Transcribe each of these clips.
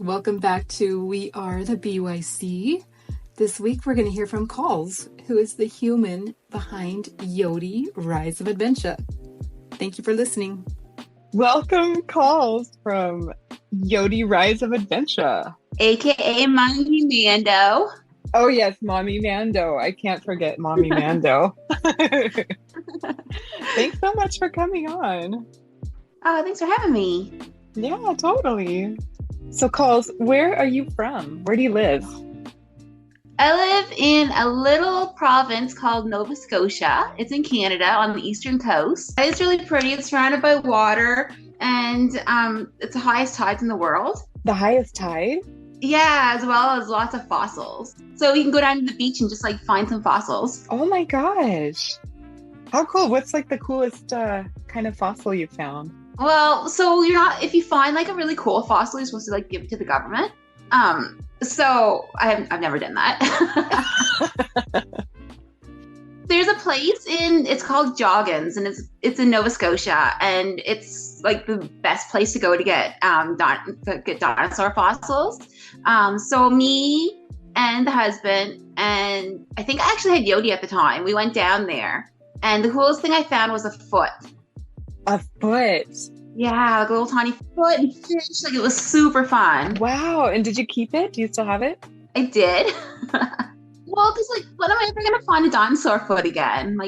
Welcome back to We Are the BYC. This week we're going to hear from Colls, who is the human behind Yodi Rise of Adventure. Thank you for listening. Welcome, Colls from Yodi Rise of Adventure. AKA MommyMando. Oh yes, MommyMando. I can't forget MommyMando. Thanks so much for coming on. Oh, thanks for having me. Yeah, totally. So, Colls, where are you from? Where do you live? I live in a little province called Nova Scotia. It's in Canada on the eastern coast. It's really pretty. It's surrounded by water, and it's the highest tides in the world. The highest tide? Yeah, as well as lots of fossils. So you can go down to the beach and just find some fossils. Oh my gosh. How cool. What's the coolest kind of fossil you found? Well, so if you find a really cool fossil, you're supposed to give it to the government. So I've never done that. There's a place it's called Joggins, and it's in Nova Scotia, and it's the best place to go to get dinosaur fossils. So me and the husband, and I think I actually had Yodi at the time, we went down there, and the coolest thing I found was a foot. A foot? Yeah, a little tiny foot and fish. It was super fun. Wow. And did you keep it? Do you still have it? I did. Well, because when am I ever going to find a dinosaur foot again?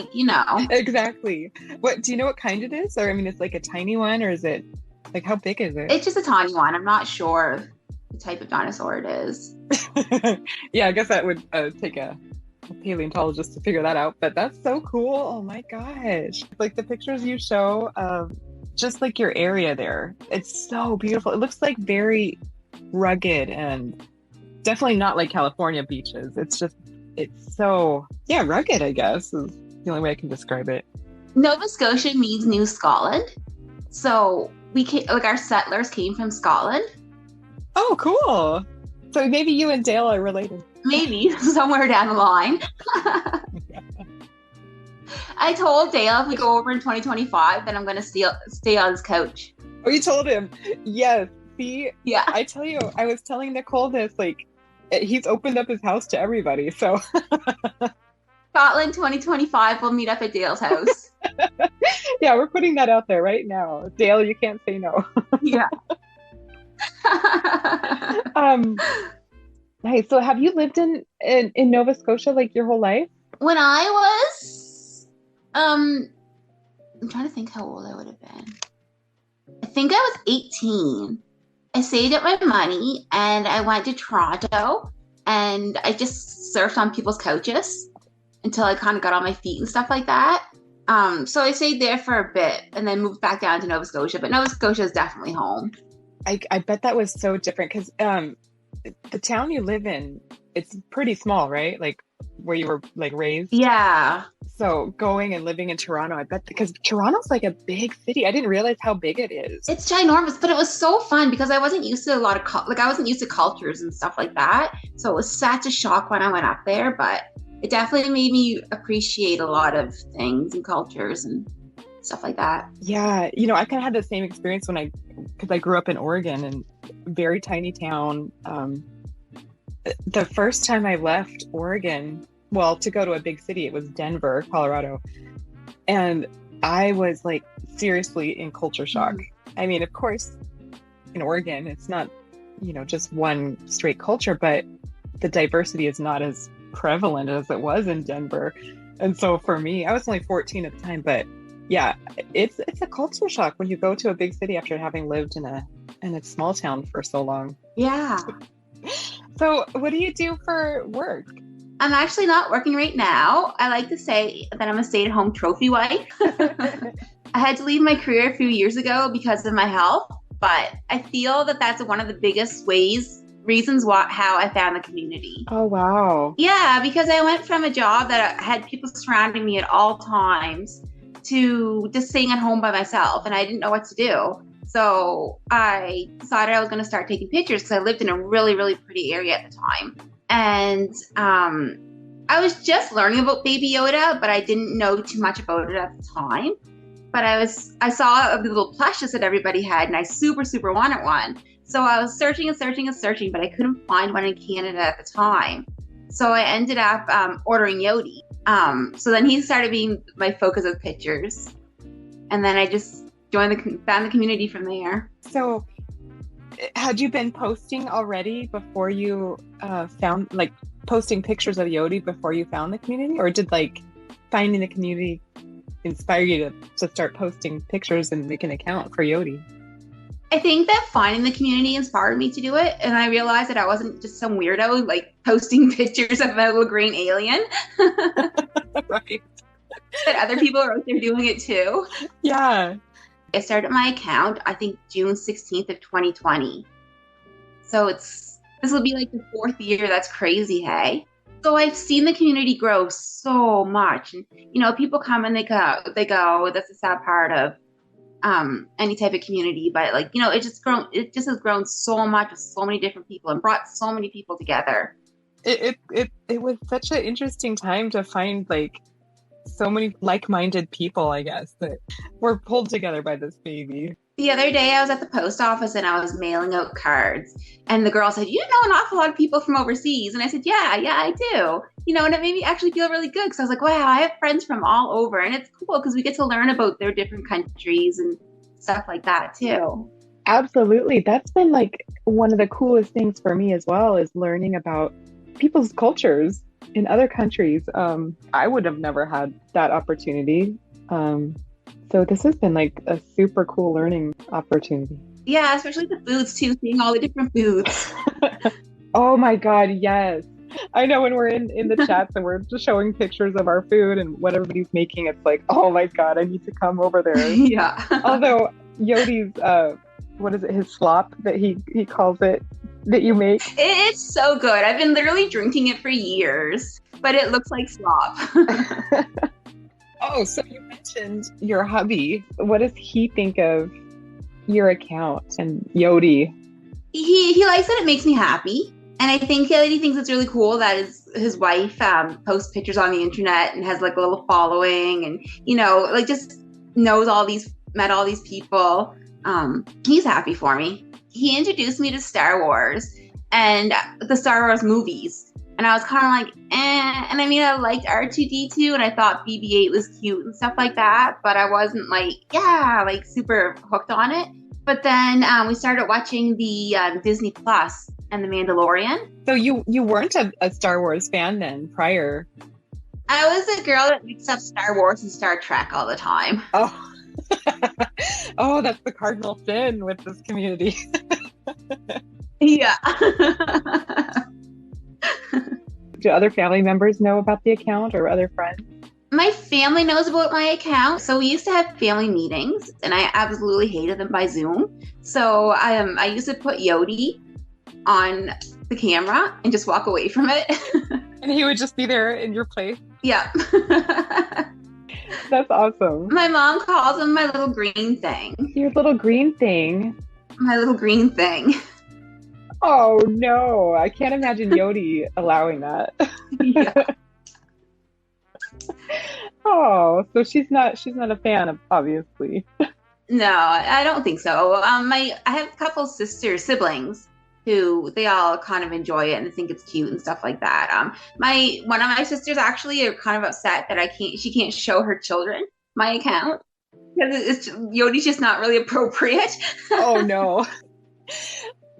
Exactly. What, do you know what kind it is? Or, it's a tiny one, or is it, how big is it? It's just a tiny one. I'm not sure the type of dinosaur it is. Yeah, I guess that would take a paleontologist to figure that out, but that's so cool. Oh my gosh. The pictures you show of just your area there, it's so beautiful. It looks very rugged and definitely not like California beaches. It's so rugged, I guess, is the only way I can describe it. Nova Scotia means New Scotland, so we came, our settlers came from Scotland. Oh, cool. So maybe you and Dale are related. Maybe somewhere down the line. I told Dale if we go over in 2025, then I'm going to stay on his couch. Oh, you told him? Yes. See? Yeah. I tell you, I was telling Nicole this, he's opened up his house to everybody, so. Scotland 2025, we'll meet up at Dale's house. Yeah, we're putting that out there right now. Dale, you can't say no. Yeah. Nice. So have you lived in Nova Scotia your whole life? When I was I'm trying to think how old I would have been. I think I was 18. I saved up my money and I went to Toronto, and I just surfed on people's couches until I kind of got on my feet and stuff like that. So I stayed there for a bit and then moved back down to Nova Scotia, but Nova Scotia is definitely home. I bet that was so different because the town you live in, it's pretty small, right? Where you were raised? Yeah. So going and living in Toronto, I bet, because Toronto's a big city. I didn't realize how big it is. It's ginormous, but it was so fun because I wasn't used to a lot of, I wasn't used to cultures and stuff like that. So it was such a shock when I went up there, but it definitely made me appreciate a lot of things and cultures and stuff like that. Yeah. I kind of had the same experience because I grew up in Oregon, and very tiny town. The first time I left Oregon, to go to a big city, it was Denver, Colorado. And I was seriously in culture shock. Mm-hmm. Of course, in Oregon, it's not, just one straight culture, but the diversity is not as prevalent as it was in Denver. And so for me, I was only 14 at the time, but yeah, it's a culture shock when you go to a big city after having lived in a small town for so long. Yeah. So what do you do for work? I'm actually not working right now. I like to say that I'm a stay-at-home trophy wife. I had to leave my career a few years ago because of my health, but I feel that that's one of the biggest reasons how I found the community. Oh, wow. Yeah, because I went from a job that had people surrounding me at all times to just staying at home by myself, and I didn't know what to do. So I decided I was going to start taking pictures because I lived in a really, really pretty area at the time. And I was just learning about Baby Yoda, but I didn't know too much about it at the time. But I saw the little plushes that everybody had, and I super, super wanted one. So I was searching and searching and searching, but I couldn't find one in Canada at the time. So I ended up ordering Yodi. So then he started being my focus of pictures. And then I just found the community from there. So had you been posting already before you found, like, posting pictures of Yodi before you found the community? Or did, like, finding the community inspire you to start posting pictures and make an account for Yodi? I think that finding the community inspired me to do it. And I realized that I wasn't just some weirdo, like, posting pictures of a little green alien. Right. That other people are out there doing it too. Yeah. I started my account, I think, June 16th of 2020. So this will be like the 4th year. That's crazy, hey? So I've seen the community grow so much. And, you know, people come and they go, that's the sad part of any type of community. But, like, you know, it just has grown so much with so many different people and brought so many people together. It was such an interesting time to find, like, so many like-minded people, I guess, that were pulled together by this baby. The other day I was at the post office and I was mailing out cards, and the girl said, "You know an awful lot of people from overseas." And I said, yeah, I do. You know, and it made me actually feel really good because I was like, wow, I have friends from all over, and it's cool because we get to learn about their different countries and stuff like that too. Absolutely. That's been, like, one of the coolest things for me as well, is learning about people's cultures in other countries. I would have never had that opportunity. So this has been, like, a super cool learning opportunity. Yeah, especially the foods too, seeing all the different foods. Oh my God, yes. I know when we're in the chats and we're just showing pictures of our food and what everybody's making, it's like, oh my God, I need to come over there. Yeah. Although Yodi's, what is it, his slop that he calls it, that you make? It's so good. I've been literally drinking it for years, but it looks like slop. Oh, so you mentioned your hubby. What does he think of your account and Yodi? He likes that it makes me happy. And I think he thinks it's really cool that his wife posts pictures on the internet and has, like, a little following, and, you know, like, just met all these people. He's happy for me. He introduced me to Star Wars and the Star Wars movies. And I was kind of like, And I mean, I liked R2-D2 and I thought BB-8 was cute and stuff like that. But I wasn't like super hooked on it. But then we started watching the Disney Plus and The Mandalorian. So you weren't a Star Wars fan then prior? I was a girl that mixed up Star Wars and Star Trek all the time. Oh, oh, that's the cardinal sin with this community. Yeah. Do other family members know about the account, or other friends? My family knows about my account. So we used to have family meetings, and I absolutely hated them by Zoom. So I used to put Yodi on the camera and just walk away from it. And he would just be there in your place? Yeah. That's awesome. My mom calls him my little green thing. Your little green thing? My little green thing. Oh no, I can't imagine Yodi allowing that. Yeah. Oh, so she's not a fan of, obviously. No, I don't think so. I have a couple siblings who they all kind of enjoy it and think it's cute and stuff like that. One of my sisters actually are kind of upset that she can't show her children my account because Yodi's just not really appropriate. Oh no.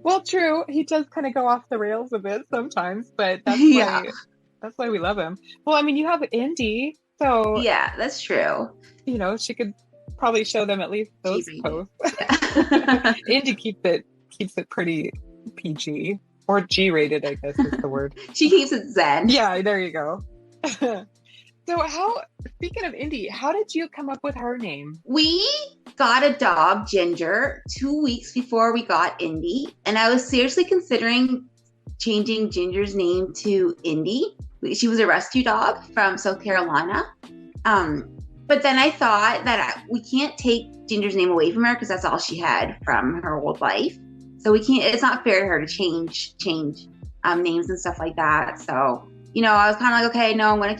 Well, true. He does kind of go off the rails a bit sometimes, but that's why we love him. Well, I mean, you have Indy, so yeah, that's true. You know, she could probably show them at least those posts. Yeah. Indy keeps it pretty PG, or G-rated, I guess is the word. She keeps it zen. Yeah, there you go. So speaking of Indy, how did you come up with her name? We got a dog, Ginger, 2 weeks before we got Indy. And I was seriously considering changing Ginger's name to Indy. She was a rescue dog from South Carolina. But then I thought that we can't take Ginger's name away from her because that's all she had from her old life. So we can't, it's not fair to her to change names and stuff like that. So, you know, I was kind of like, okay, no, I'm going to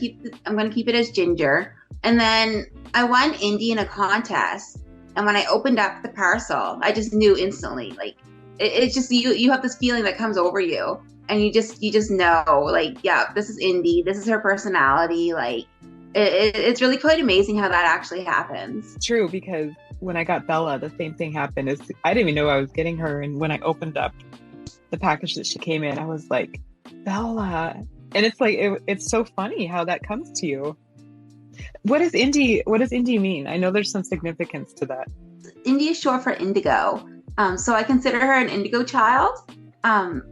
keep it as Ginger. And then I won Indy in a contest. And when I opened up the parcel, I just knew instantly, like, it's just you have this feeling that comes over you, and you just know, like, yeah, this is Indy, this is her personality. Like, it's really quite amazing how that actually happens. True, because when I got Bella, the same thing happened. Is I didn't even know I was getting her, and when I opened up the package that she came in, I was like, Bella, and it's like it's so funny how that comes to you. What does Indy mean? I know there's some significance to that. Indy is short for indigo. So I consider her an indigo child,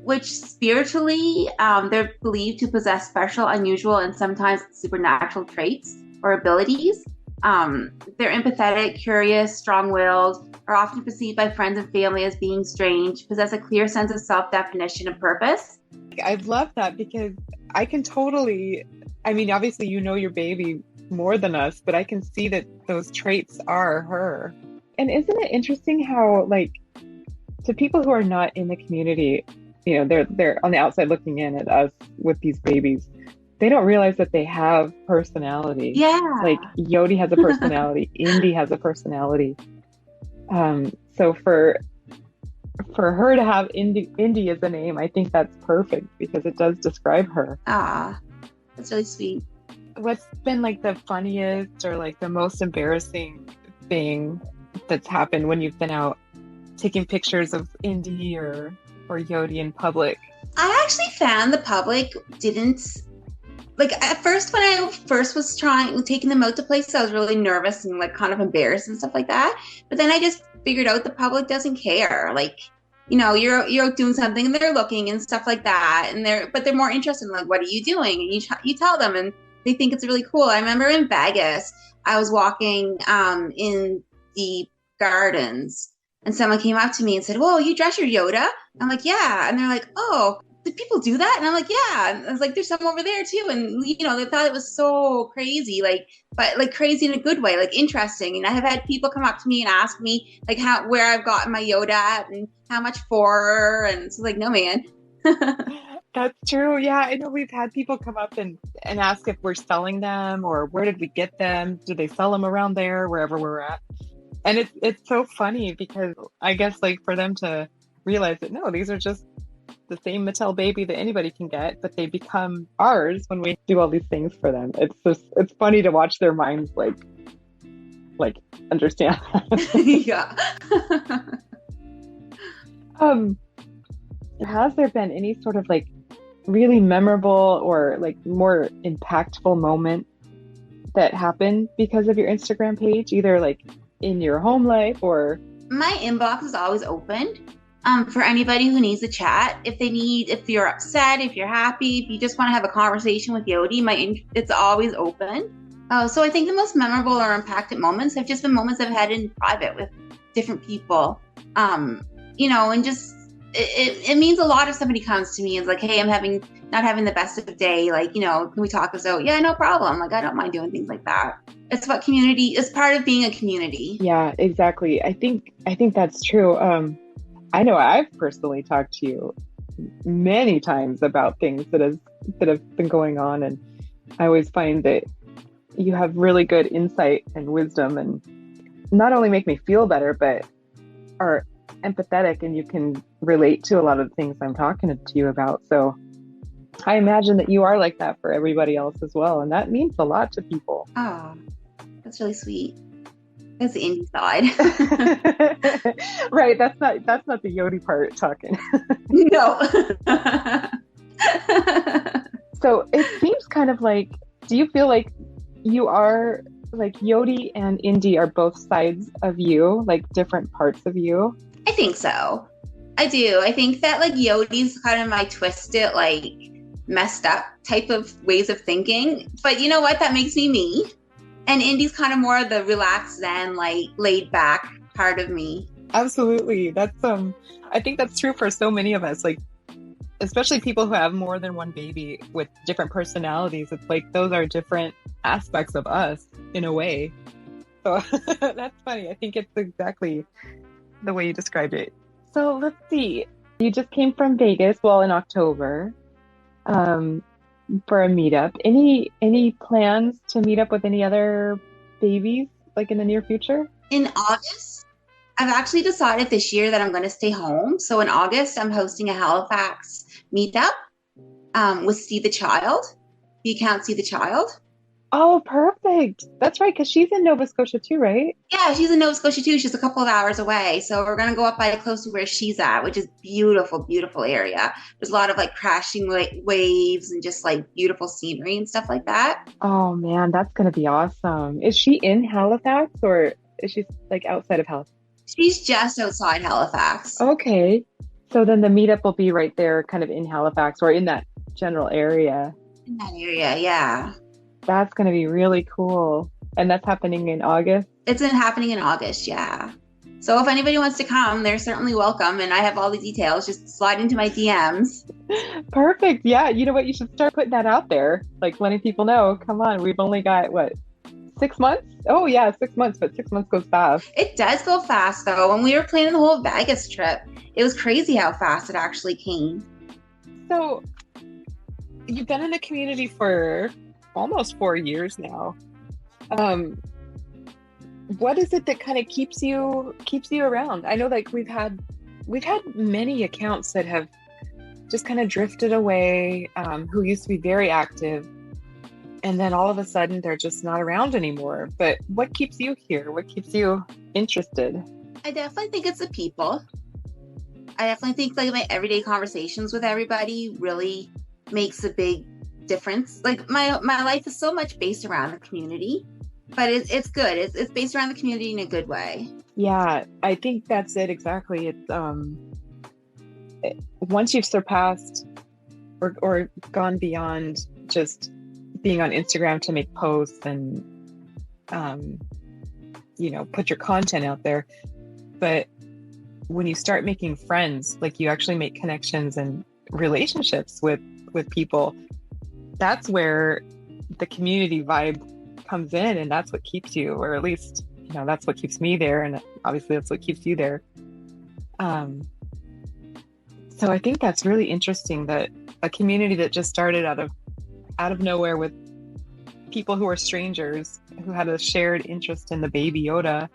which spiritually, they're believed to possess special, unusual, and sometimes supernatural traits or abilities. They're empathetic, curious, strong-willed, are often perceived by friends and family as being strange, possess a clear sense of self-definition and purpose. I love that because I can totally, I mean, obviously you know your baby more than us, but I can see that those traits are her. And isn't it interesting how, like, to people who are not in the community, you know, they're on the outside looking in at us with these babies, they don't realize that they have personality. Yeah. Like Yodi has a personality, Indy has a personality. So for her to have Indy as a name, I think that's perfect because it does describe her. Ah, that's really sweet. What's been like the funniest or like the most embarrassing thing that's happened when you've been out taking pictures of Indy or Yodi in public? I actually found the public didn't, like, at first when I first was taking them out to places, I was really nervous and like kind of embarrassed and stuff like that. But then I just figured out the public doesn't care. Like, you know, you're out doing something and they're looking and stuff like that, and they're more interested in, like, what are you doing? And you tell them, and they think it's really cool. I remember in Vegas, I was walking in the gardens, and someone came up to me and said, "Whoa, you dress your Yoda?" I'm like, "Yeah." And they're like, "Oh, did people do that?" And I'm like, "Yeah." And I was like, "There's some over there too." And, you know, they thought it was so crazy, like, but like crazy in a good way, like interesting. And I have had people come up to me and ask me like where I've gotten my Yoda at and how much for, and it's like, no, man. That's true. Yeah, I know we've had people come up and ask if we're selling them or where did we get them? Do they sell them around there, wherever we're at? And it's so funny because I guess, like, for them to realize that, no, these are just the same Mattel baby that anybody can get, but they become ours when we do all these things for them. It's funny to watch their minds like understand that. Yeah. Has there been any sort of like really memorable or like more impactful moment that happened because of your Instagram page, either like in your home life or... My inbox is always open for anybody who needs a chat. If you're upset, if you're happy, if you just want to have a conversation with Yodi, it's always open. So I think the most memorable or impacted moments have just been moments I've had in private with different people. You know, and just it means a lot if somebody comes to me and is like, "Hey, I'm not having the best of the day. Like, you know, can we talk this out?" Yeah, no problem. Like, I don't mind doing things like that. It's what community is, part of being a community. Yeah, exactly. I think that's true. I know I've personally talked to you many times about things that have been going on, and I always find that you have really good insight and wisdom, and not only make me feel better, but are empathetic, and you can relate to a lot of the things I'm talking to you about. So I imagine that you are like that for everybody else as well, and that means a lot to people. Oh, that's really sweet. That's the indie side. Right, that's not the Yodi part talking. No. So it seems kind of like, do you feel like you are, like, Yodi and Indy are both sides of you, like different parts of you? I think so. I do. I think that, like, Yodi's kind of my twisted, like, messed up type of ways of thinking. But you know what? That makes me. And Indy's kind of more the relaxed zen, like, laid back part of me. Absolutely. That's I think that's true for so many of us, like, especially people who have more than one baby with different personalities. It's like those are different aspects of us in a way. So that's funny. I think it's exactly the way you described it. So let's see. You just came from Vegas, well, in October, for a meetup. Any plans to meet up with any other babies, like, in the near future? In August, I've actually decided this year that I'm going to stay home. So in August, I'm hosting a Halifax meetup with See the Child. The account See the Child. Oh, perfect. That's right, because she's in Nova Scotia too, right? Yeah, she's in Nova Scotia too. She's a couple of hours away. So we're going to go up by close to where she's at, which is beautiful, beautiful area. There's a lot of like crashing waves and just like beautiful scenery and stuff like that. Oh man, that's gonna be awesome. Is she in Halifax or is she like outside of Halifax? She's just outside Halifax. Okay. So then the meetup will be right there, kind of in Halifax or in that general area. In that area, yeah. That's gonna be really cool. And that's happening in August. It's happening in August, yeah. So if anybody wants to come, they're certainly welcome. And I have all the details. Just slide into my DMs. Perfect. Yeah, you know what? You should start putting that out there, like letting people know. Come on, we've only got what, 6 months? Oh yeah, 6 months, but 6 months goes fast. It does go fast though. When we were planning the whole Vegas trip, it was crazy how fast it actually came. So you've been in the community for almost 4 years now. What is it that kind of keeps you around? I know like we've had many accounts that have just kind of drifted away, who used to be very active, and then all of a sudden they're just not around anymore. But what keeps you here? What keeps you interested? I definitely think it's the people. I definitely think like my everyday conversations with everybody really makes a big difference. Like my life is so much based around the community, but it's good. It's based around the community in a good way. Yeah, I think that's it exactly. It's once you've surpassed or gone beyond just being on Instagram to make posts and put your content out there, but when you start making friends, like you actually make connections and relationships with people, that's where the community vibe comes in, and that's what keeps you, or at least that's what keeps me there, and obviously that's what keeps you there. So I think that's really interesting that a community that just started out of nowhere with people who are strangers who had a shared interest in the baby Yoda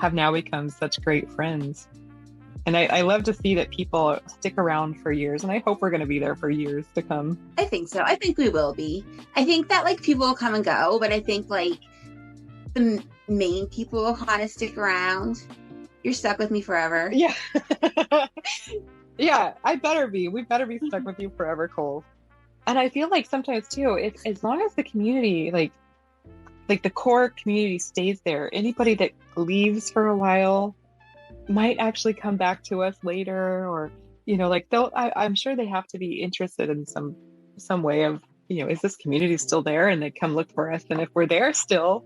have now become such great friends. And I love to see that people stick around for years, and I hope we're going to be there for years to come. I think so. I think we will be. I think that like people will come and go, but I think like the main people will kind of stick around. You're stuck with me forever. Yeah. Yeah, I better be. We better be stuck with you forever, Cole. And I feel like sometimes too, if as long as the community, like the core community stays there, anybody that leaves for a while might actually come back to us later, or like I'm sure they have to be interested in some way of is this community still there, and they come look for us, and if we're there still,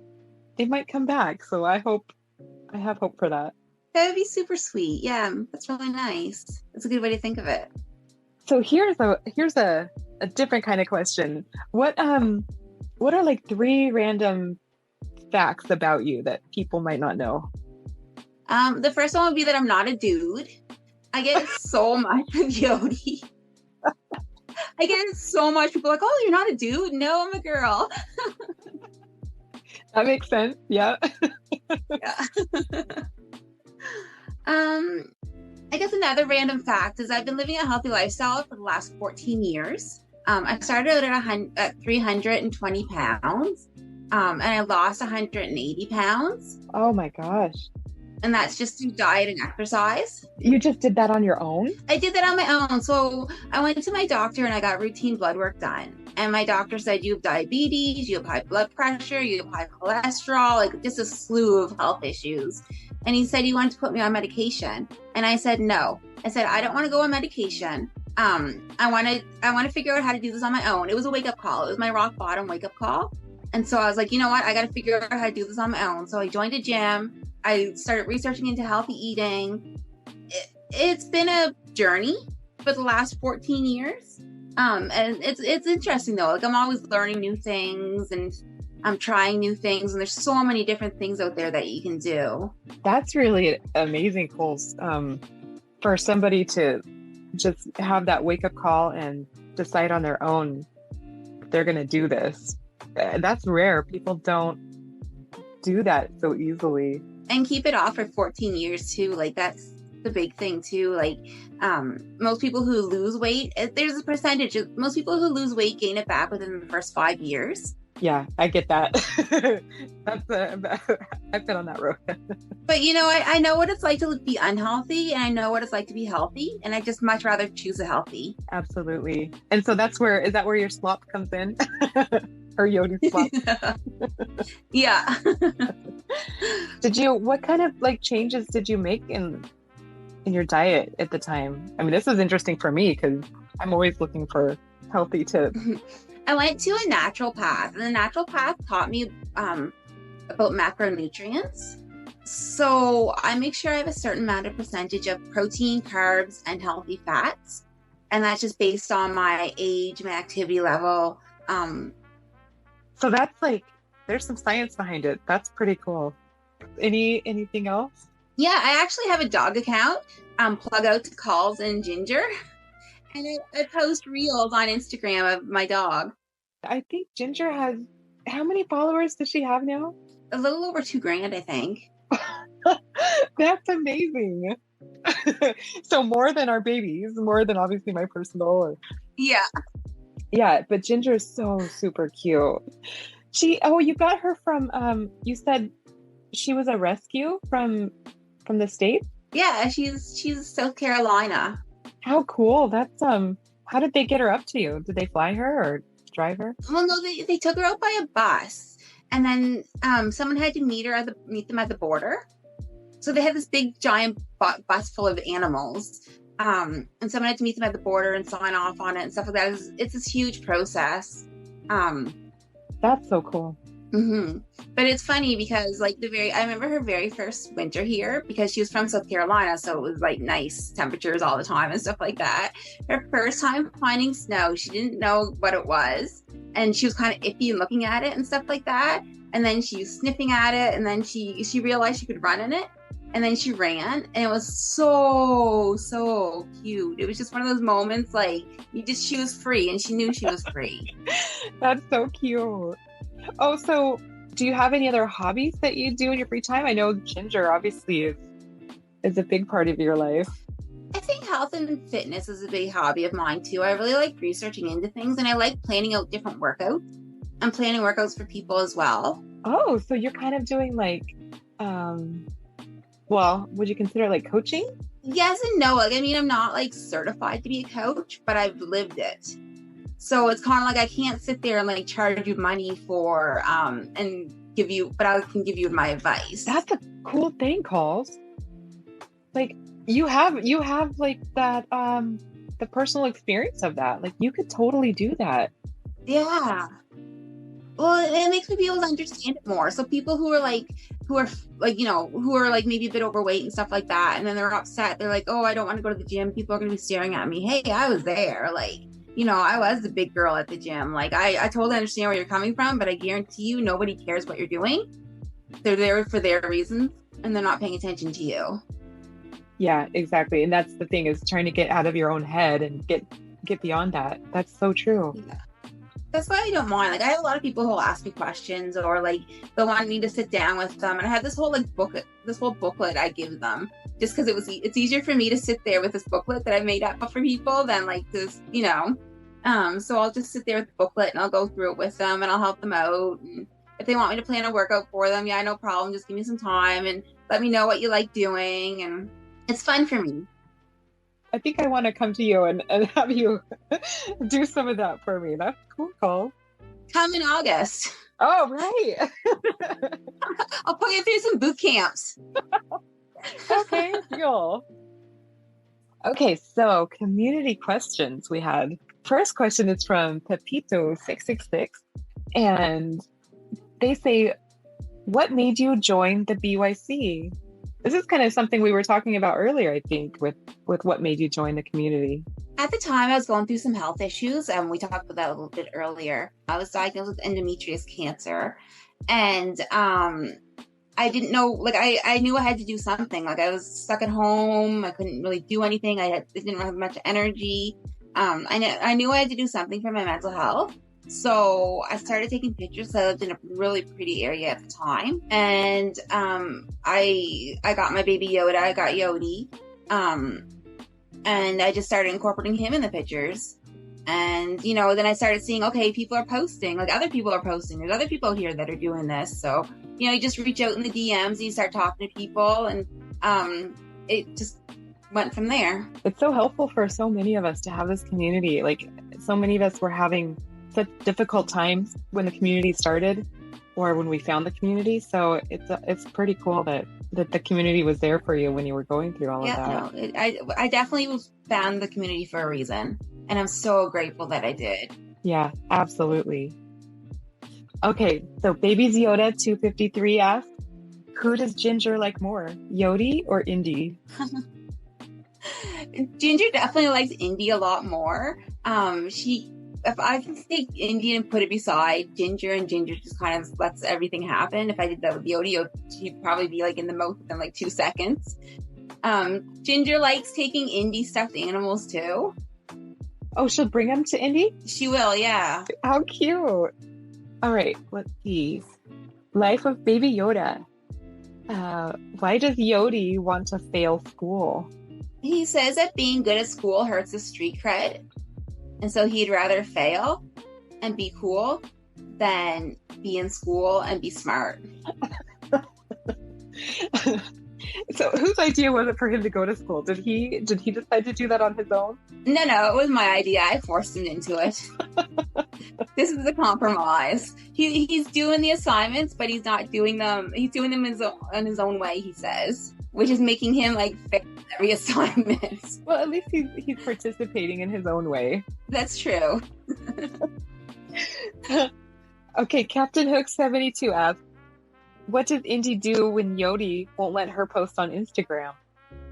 they might come back. So I have hope for that. That would be super sweet. Yeah, that's really nice. That's a good way to think of it. So here's a different kind of question. What are like 3 random facts about you that people might not know? The first one would be that I'm not a dude. I get so much with Yodi. I get so much. People are like, oh, you're not a dude? No, I'm a girl. That makes sense. Yeah. Yeah. I guess another random fact is I've been living a healthy lifestyle for the last 14 years. I started out at 320 pounds, and I lost 180 pounds. Oh my gosh. And that's just through diet and exercise. You just did that on your own? I did that on my own. So I went to my doctor and I got routine blood work done. And my doctor said, you have diabetes, you have high blood pressure, you have high cholesterol, like just a slew of health issues. And he said he wanted to put me on medication. And I said, no. I said, I don't want to go on medication. I want to figure out how to do this on my own. It was a wake-up call. It was my rock bottom wake-up call. And so I was like, you know what? I got to figure out how to do this on my own. So I joined a gym. I started researching into healthy eating. It's been a journey for the last 14 years. And it's interesting though. Like I'm always learning new things and I'm trying new things. And there's so many different things out there that you can do. That's really amazing, Colls. For somebody to just have that wake up call and decide on their own they're going to do this. That's rare. People don't do that so easily. and keep it off for 14 years too. Like that's the big thing too. Like most people who lose weight, there's a percentage of most people who lose weight gain it back within the first 5 years. Yeah, I get that. I've been on that road. But you know, I know what it's like to be unhealthy, and I know what it's like to be healthy, and I just much rather choose a healthy. Absolutely. And so is that where your slop comes in? Or Yodi slop? Yeah. What kind of like changes did you make in your diet at the time? I mean, this is interesting for me because I'm always looking for healthy tips. I went to a natural path, and the natural path taught me about macronutrients. So I make sure I have a certain amount of percentage of protein, carbs, and healthy fats. And that's just based on my age, my activity level. So that's like, there's some science behind it. That's pretty cool. Anything else? Yeah, I actually have a dog account, plug out to Colls and Ginger. And I post reels on Instagram of my dog. I think Ginger has, how many followers does she have now? A little over 2,000, I think. That's amazing. So more than our babies, more than obviously my personal. Yeah. Yeah, but Ginger is so super cute. You got her from, you said she was a rescue from the States? Yeah, she's South Carolina. How cool. That's, how did they get her up to you? Did they fly her or drive her? Well, no, they took her out by a bus, and then someone had to meet them at the border. So they had this big giant bus full of animals, and someone had to meet them at the border and sign off on it and stuff like that. It's this huge process. That's so cool. Mm-hmm. But it's funny because I remember her very first winter here because she was from South Carolina, so it was like nice temperatures all the time and stuff like that. Her first time finding snow, she didn't know what it was, and she was kind of iffy and looking at it and stuff like that. And then she was sniffing at it, and then she realized she could run in it, and then she ran, and it was so cute. It was just one of those moments like she was free, and she knew she was free. That's so cute. Oh, so do you have any other hobbies that you do in your free time? I know Ginger obviously is a big part of your life. I think health and fitness is a big hobby of mine too. I really like researching into things, and I like planning out different workouts. I'm planning workouts for people as well. Oh, so you're kind of doing like, would you consider it like coaching? Yes and no. I'm not like certified to be a coach, but I've lived it. So it's kind of like I can't sit there and like charge you money for and give you, but I can give you my advice. That's a cool thing, Colls. Like you have like that the personal experience of that. Like you could totally do that. Yeah. Well, it makes me be able to understand it more. So people who are maybe a bit overweight and stuff like that, and then they're upset. They're like, "Oh, I don't want to go to the gym. People are going to be staring at me." Hey, I was there. Like, I was the big girl at the gym. Like, I totally understand where you're coming from, but I guarantee you, nobody cares what you're doing. They're there for their reasons, and they're not paying attention to you. Yeah, exactly. And that's the thing, is trying to get out of your own head and get beyond that. That's so true. Yeah. That's why I don't mind. Like, I have a lot of people who will ask me questions, or like they'll want me to sit down with them, and I have this whole booklet I give them, just because it's easier for me to sit there with this booklet that I made up for people than like this, So I'll just sit there with the booklet and I'll go through it with them, and I'll help them out. And if they want me to plan a workout for them, yeah, no problem. Just give me some time and let me know what you like doing, and it's fun for me. I think I want to come to you and have you do some of that for me. That's cool. Come in August. Oh, right. I'll put you through some boot camps. Okay, deal. Okay, so community questions we had. First question is from Pepito666, and they say, what made you join the BYC? This is kind of something we were talking about earlier, I think, with what made you join the community. At the time, I was going through some health issues, and we talked about that a little bit earlier. I was diagnosed with endometriosis cancer, and I didn't know, like, I knew I had to do something. Like, I was stuck at home. I couldn't really do anything. I didn't have much energy. I knew I had to do something for my mental health. So I started taking pictures. I lived in a really pretty area at the time, and I got my baby Yoda. I got Yodi, and I just started incorporating him in the pictures. And then I started seeing, okay, people are posting, like other people are posting. There's other people here that are doing this. So you just reach out in the DMs and you start talking to people, and it just went from there. It's so helpful for so many of us to have this community. Like, so many of us were having such difficult times when the community started, or when we found the community. So it's pretty cool that the community was there for you when you were going through all of that. No, I definitely found the community for a reason, and I'm so grateful that I did. Yeah, absolutely. Okay, so Baby Yoda 253 asks, who does Ginger like more, Yodi or Indy? Ginger definitely likes Indy a lot more. If I can take Indy and put it beside Ginger, and Ginger just kind of lets everything happen. If I did that with Yodi, she'd probably be like in the mouth within like 2 seconds. Ginger likes taking Indy stuffed animals too. Oh, she'll bring them to Indy? She will, yeah. How cute. All right, let's see. Life of Baby Yoda. Why does Yodi want to fail school? He says that being good at school hurts his street cred. And so he'd rather fail and be cool than be in school and be smart. So whose idea was it for him to go to school? Did he decide to do that on his own? No, it was my idea. I forced him into it. This is a compromise. He's doing the assignments, but he's not doing them. He's doing them in his own way, he says, which is making him like fail every assignment. Well, at least he's participating in his own way. That's true. Okay, Captain Hook 72 asks, what does Indy do when Yodi won't let her post on Instagram?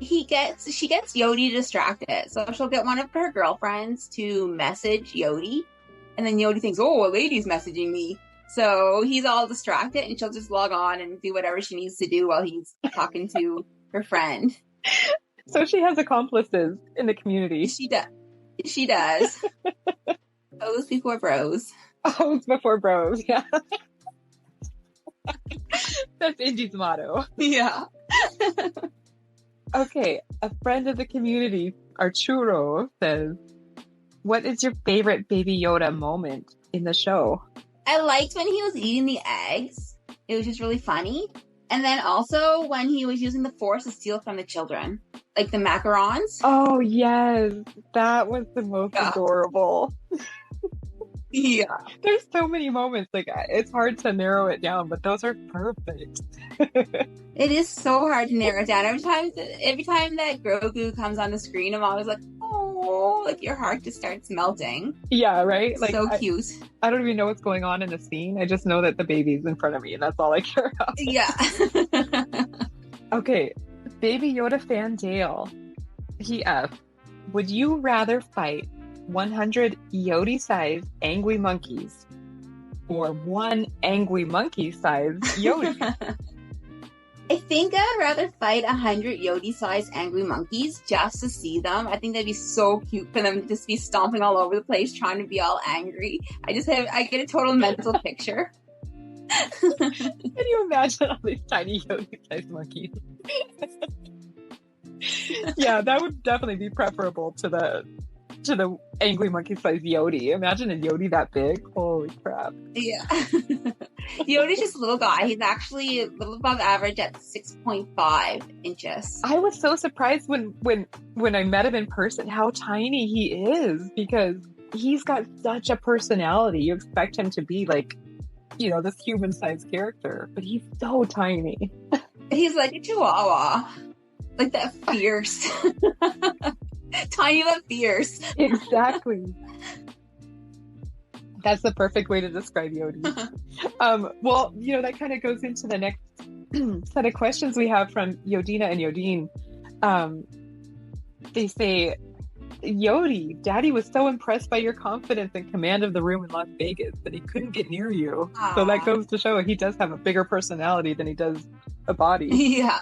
She gets Yodi distracted. So she'll get one of her girlfriends to message Yodi, and then Yodi thinks, oh, a lady's messaging me. So he's all distracted, and she'll just log on and do whatever she needs to do while he's talking to her friend. So she has accomplices in the community. She does. O's before bros. O's before bros, yeah. That's Indy's motto. Yeah. Okay, a friend of the community, Arturo, says, what is your favorite Baby Yoda moment in the show? I liked when he was eating the eggs. It was just really funny. And then also when he was using the Force to steal from the children, like the macarons. Oh, yes. That was the most adorable. Yeah. There's so many moments. Like, it's hard to narrow it down, but those are perfect. It is so hard to narrow it down. Every time that Grogu comes on the screen, I'm always like, oh, like your heart just starts melting. Yeah, right? It's like, so cute. I don't even know what's going on in the scene. I just know that the baby's in front of me, and that's all I care about. Yeah. Okay, Baby Yoda fan Dale. He asks, would you rather fight 100 Yodi-sized angry monkeys or one angry monkey-sized Yodi? I think I'd rather fight 100 Yodi-sized angry monkeys just to see them. I think that'd be so cute for them to just be stomping all over the place, trying to be all angry. I get a total mental picture. Can you imagine all these tiny Yodi-sized monkeys? Yeah, that would definitely be preferable to the angry monkey-sized Yodi. Imagine a Yodi that big. Holy crap. Yeah. Yodi's just a little guy. He's actually a little above average at 6.5 inches. I was so surprised when I met him in person how tiny he is, because he's got such a personality. You expect him to be like, this human-sized character, but he's so tiny. He's like a chihuahua. Like that fierce. Tiny but fierce. Exactly. That's the perfect way to describe Yodi. Well, that kind of goes into the next set of questions we have from Yodina and Yodine. They say, Yodi, Daddy was so impressed by your confidence and command of the room in Las Vegas that he couldn't get near you. Aww. So that goes to show he does have a bigger personality than he does a body. Yeah.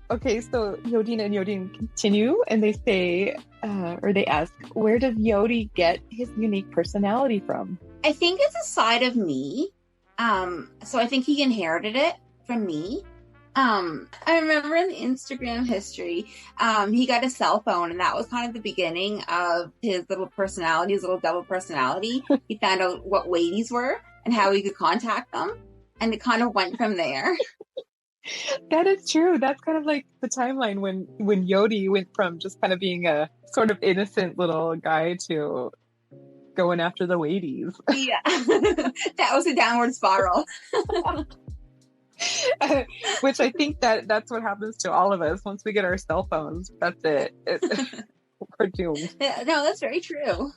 Okay, so Yodina and Yodin continue, and they say, or they ask, where does Yodi get his unique personality from? I think it's a side of me. So I think he inherited it from me. I remember in the Instagram history, he got a cell phone, and that was kind of the beginning of his little personality, his little double personality. He found out what weighties were and how he could contact them, and it kind of went from there. That is true. That's kind of like the timeline when Yodi went from just kind of being a sort of innocent little guy to going after the weighties. Yeah, that was a downward spiral. Which I think that's what happens to all of us once we get our cell phones. That's it. We're doomed. No, that's very true.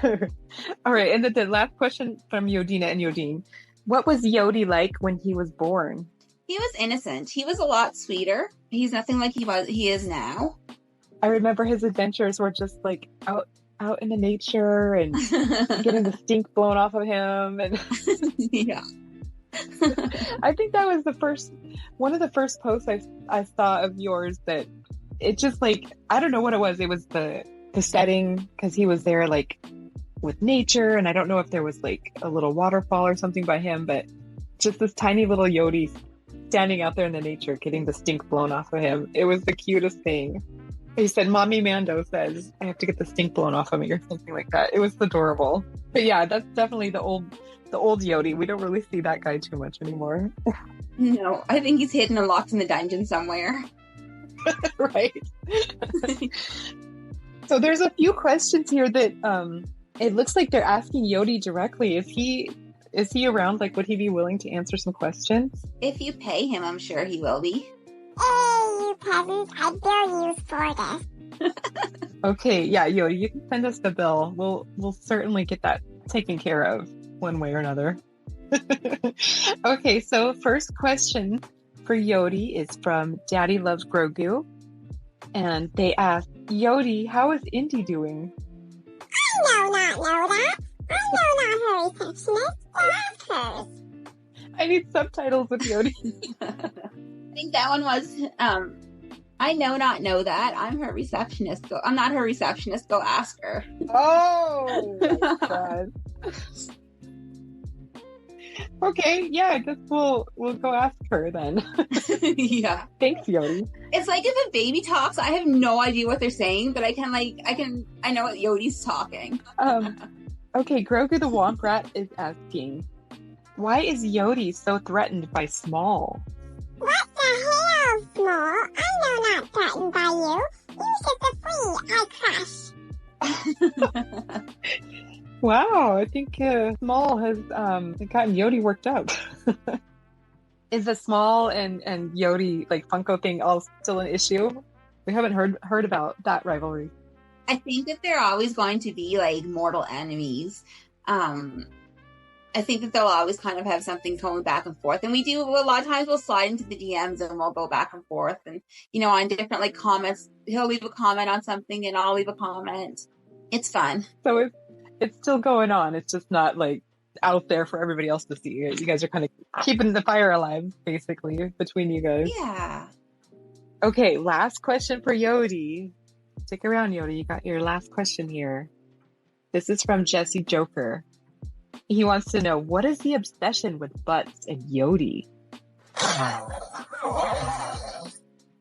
All right, and then the last question from Yodina and Yodin. What was Yodi like when he was born? He was innocent. He was a lot sweeter. He's nothing like he is now. I remember his adventures were just like out in the nature and getting the stink blown off of him, and yeah. I think that was one of the first posts I saw of yours that it just like, I don't know what it was. It was the setting, because he was there like with nature, and I don't know if there was like a little waterfall or something by him, but just this tiny little Yodi standing out there in the nature getting the stink blown off of him. It was the cutest thing. He said, "MommyMando says I have to get the stink blown off of me," or something like that. It was adorable. But yeah, that's definitely the old Yodi. We don't really see that guy too much anymore. No, I think he's hidden and locked in the dungeon somewhere. Right. So there's a few questions here that it looks like they're asking Yodi directly. Is he around? Like, would he be willing to answer some questions? If you pay him, I'm sure he will be. Hey, you peasants, I dare you for this. Okay, yeah, Yodi, you can send us the bill. We'll certainly get that taken care of one way or another. Okay, so first question for Yodi is from Daddy Loves Grogu. And they ask, Yodi, how is Indy doing? I know that. I know not her receptionist. Ask hers. I need subtitles with Yodi. I think that one was, I not know that. I'm her receptionist. I'm not her receptionist. Go ask her. Oh, my God. Okay, yeah, I guess we'll go ask her then. Yeah. Thanks, Yodi. It's like if a baby talks, I have no idea what they're saying, but I know what Yodi's talking. Okay, Grogu the Womp Rat is asking, why is Yodi so threatened by Small? What the hell, Small? I know not threatened by you. You should be free, I crush. Wow, I think Small has gotten Yodi worked up. Is the Small and Yodi like Funko thing all still an issue? We haven't heard about that rivalry. I think that they're always going to be like mortal enemies. I think that they'll always kind of have something going back and forth. And we do, a lot of times we'll slide into the DMs and we'll go back and forth. And, on different like comments, he'll leave a comment on something and I'll leave a comment. It's fun. So it's still going on. It's just not like out there for everybody else to see. You guys are kind of keeping the fire alive, basically, between you guys. Yeah. Okay, last question for Yodi. Stick around, Yodi. You got your last question here. This is from Jesse Joker. He wants to know, what is the obsession with butts and Yodi? That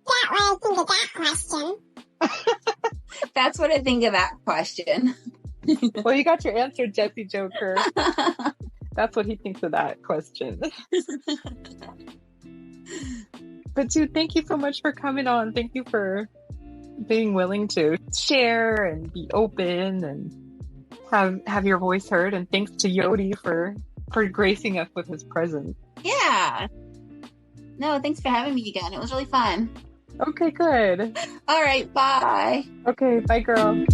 what I think of that question. That's what I think of that question. Well, you got your answer, Jesse Joker. That's what he thinks of that question. But dude, thank you so much for coming on. Thank you for being willing to share and be open and have your voice heard. And thanks to Yodi for gracing us with his presence. Yeah. No, thanks for having me again. It was really fun. Okay, good. All right, bye. Okay, bye, girl.